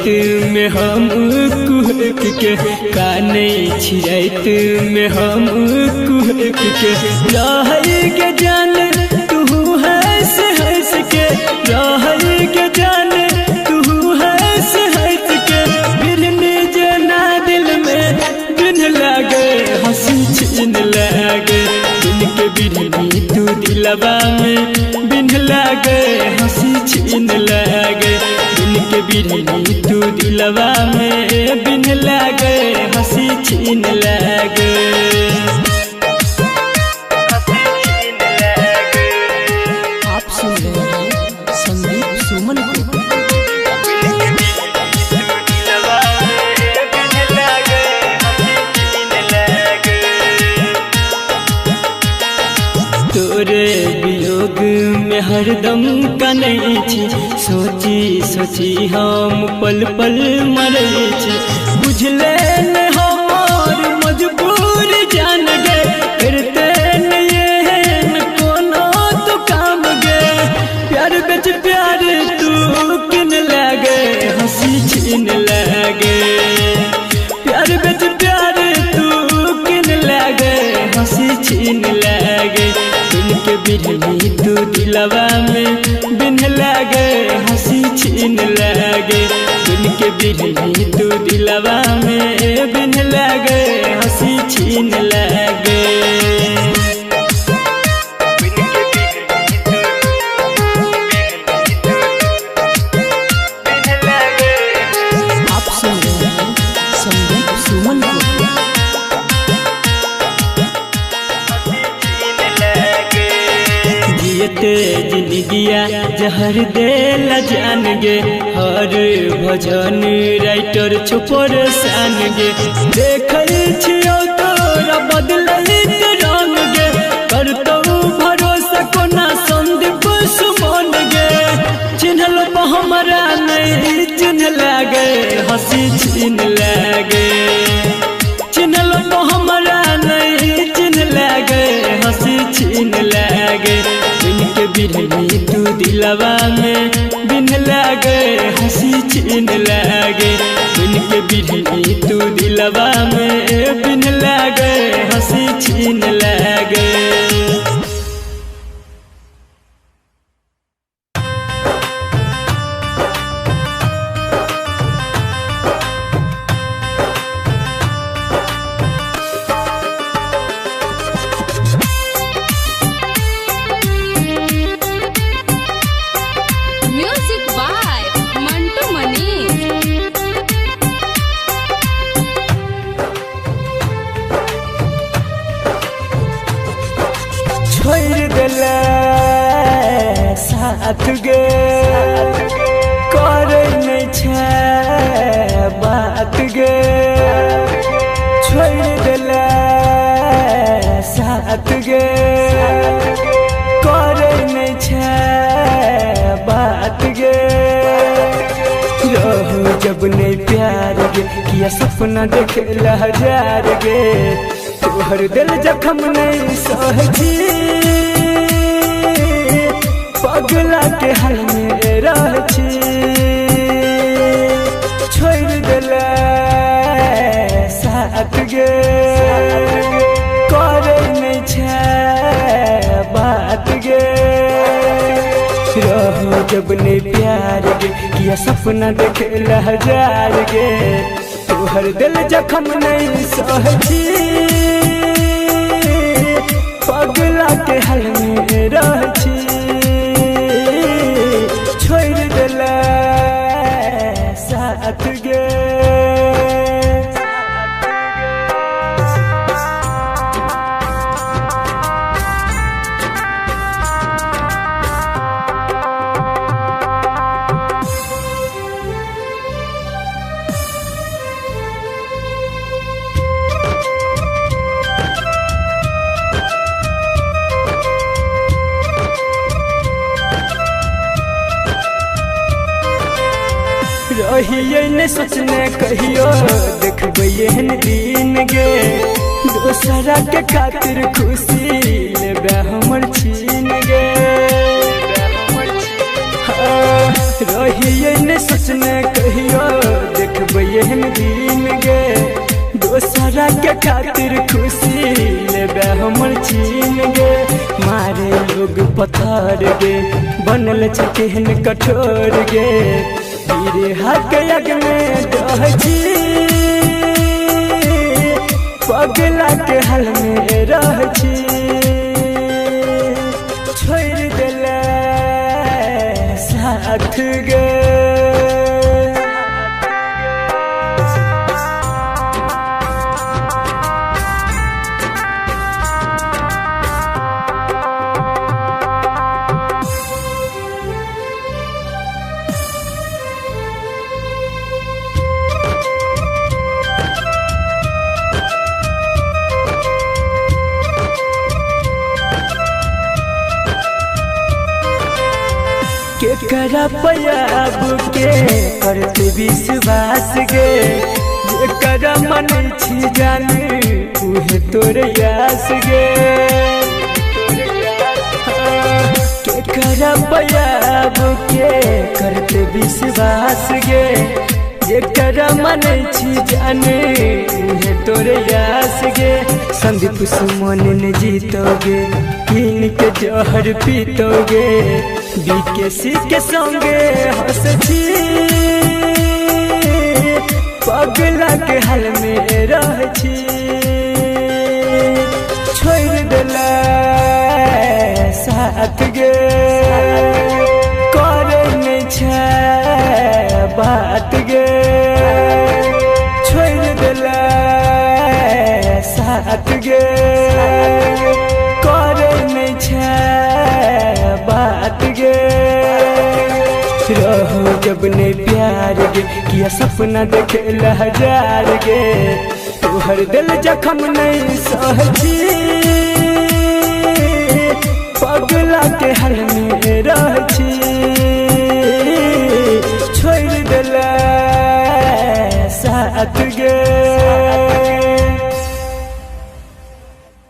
रात में हम कुहक के काने छिरात में हम कुहक के रह के जान तू हंस हंस के रह के जान तू हंस हंस के बिरने जना दिल में बिन लागे हंसी छीन लागे बिन के बिरनी तू दिलवा में बिन लागे हंसी छीन लागे बिन के बिरनी तू दिलवा में बिन लागे हंसी छीन लागे। आप सुन रहे हैं संदीप सुमन को। तोरे वियोग में हरदम कनै छी सोची सोची हम पल पल मरै छी बुझले न हमर मजबूर जान गे करते न ये कोनो तो काम गे प्यार बेच प्यार तू किन लागे हंसी छीन लागे प्यार बेच प्यार तू किन लागे हंसी छीन लागे के बिरनी तू दिलवा में बिन लागे हंसी छीन लागे बिन के बिरनी तू दिलवा में बिन लागे हंसी छीन लागे। आप सुन रहे हैं संदीप सुमन को। जियते जिंदगिया जहर देला जान गे हर भजन राइटर छुपर सान गे देखै छियौ तोरा बदलैत रंग गे करतौ भरोसा कोना संदीप सुमन गे चिन्हल हमरा नहीं चिन्ह लागे हंसी छीन लागे चिन्हल हमरा नहीं चिन्ह लागे हंसी छीन लागे के बिरनी तू दिलवा में बिन लागे हंसी छीन लागे बिन के बिरनी तू दिलवा में बिन लागे हंसी छीन लागे। साथ गे करे नहीं छे बात गे छोड़ देला साथ गे करे नहीं छे बात गे रहो जब नहीं प्यार गे किया सपना देखे हजार गे तोहर दिल जखम नहीं सहजी पगला के हाल में रह छोड़ देला साथ गे करे नहीं छे बात गे रहो जब नहीं प्यार गे किया सपना देखे हजार गे तोहर दिल जखम नहीं सहजी पगला के हाल में रह छोड़ देला साथ गे। रहिए न सोचने कहियो देखबे एहन दिन गे दोसरा के खातिर खुशी लेबे हमर छीन गे रहिए ने सोचने कहियो देखबै एहन दिन गे दोसरा के खातिर खुशी लेबे हमर छीन गे मारे लोग पत्थर गे बनल छै केहन कठोर गे गिरे हाथ यग में दह छी पगला के हाल में रह छी छोड़ देले साथ गे केकरा पयाब के करते विश्वास गे जेकरा मन छी जाने उहे तोर यास गे केकरा पयाब के करते विश्वास गे जेकरा मन छी जाने उहे तोर यास गे संदीप सुमन ने जीतोगे पीन के जहर पीतोगे बीकेसी के संगे हंस छी पगला के हाल में रह छी छोड़ देला साथ गे करे नहीं छै बात गे छोड़ देला साथ गे करे नहीं छै बात गे रहो जब ने प्यार गे किया सपना देखे हजार गे तोहर दिल जखम नहीं सहजी पगला के हाल में